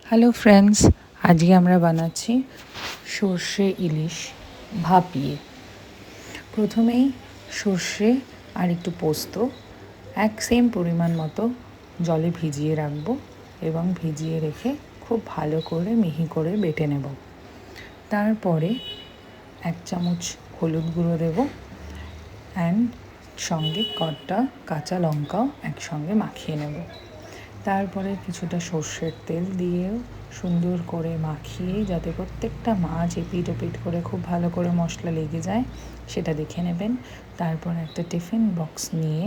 Hello friends, আজকে আমরা বানাচ্ছি সর্ষে ইলিশ ভাপিয়ে। প্রথমেই সর্ষে আর একটু পোস্ত সেম পরিমাণ মতো জলে ভিজিয়ে রাখবো এবং ভিজিয়ে রেখে খুব ভালো করে মিহি করে বেটে নেব। তারপরে 1 চামচ হলুদ গুঁড়ো দেব অ্যান্ড সঙ্গে কটা কাঁচা লঙ্কাও একসঙ্গে মাখিয়ে নেব। তারপরে কিছুটা সর্ষের তেল দিয়েও সুন্দর করে মাখিয়ে যাতে প্রত্যেকটা মাছ এপিট ওপিট করে খুব ভালো করে মশলা লেগে যায় সেটা দেখে নেবেন। তারপর একটা টিফিন বক্স নিয়ে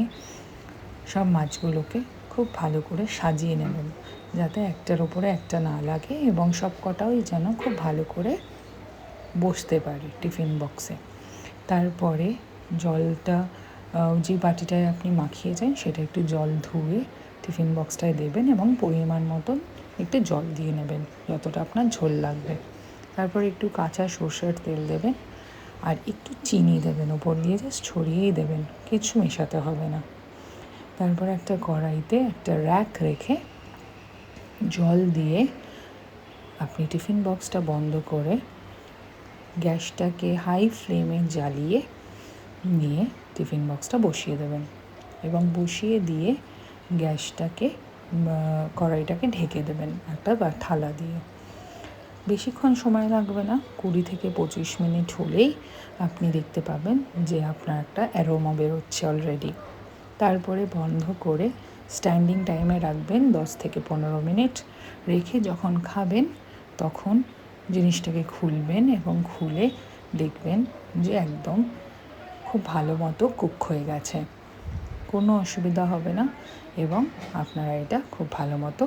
সব মাছগুলোকে খুব ভালো করে সাজিয়ে নেবেন যাতে একটার ওপরে একটা না লাগে এবং সব কটাই যেন খুব ভালো করে বসতে পারে টিফিন বক্সে। তারপরে জলটা যে বাটিটায় আপনি মাখিয়েছেন সেটা একটু জল ধুয়ে টিফিন বক্সটায় দেবেন এবং পরিমাণ মতন একটু জল দিয়ে নেবেন যতটা আপনার ঝোল লাগবে। তারপর একটু কাঁচা সর্ষের তেল দেবেন আর একটু চিনি দেবেন, ওপর দিয়ে জাস্ট ছড়িয়েই দেবেন, কিছু মেশাতে হবে না। তারপর একটা কড়াইতে একটা র্যাক রেখে জল দিয়ে আপনি টিফিন বক্সটা বন্ধ করে গ্যাসটাকে হাই ফ্লেমে জ্বালিয়ে নিয়ে টিফিন বক্সটা বসিয়ে দেবেন এবং বসিয়ে দিয়ে গ্যাসটাকে কড়াইটাকে ঢেকে দেবেন একটা থালা দিয়ে। বেশিক্ষণ সময় লাগবে না, 20 থেকে 25 মিনিট হলেই আপনি দেখতে পাবেন যে আপনার একটা অ্যারোমা বেরোচ্ছে অলরেডি। তারপরে বন্ধ করে স্ট্যান্ডিং টাইমে রাখবেন 10 থেকে 15 মিনিট। রেখে যখন খাবেন তখন জিনিসটাকে খুলবেন এবং খুলে দেখবেন যে একদম খুব ভালো মতো কুক হয়ে গেছে, কোনো অসুবিধা হবে না এবং আপনারা এটা খুব ভালো মতো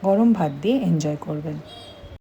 গরম ভাত দিয়ে এনজয় করবেন।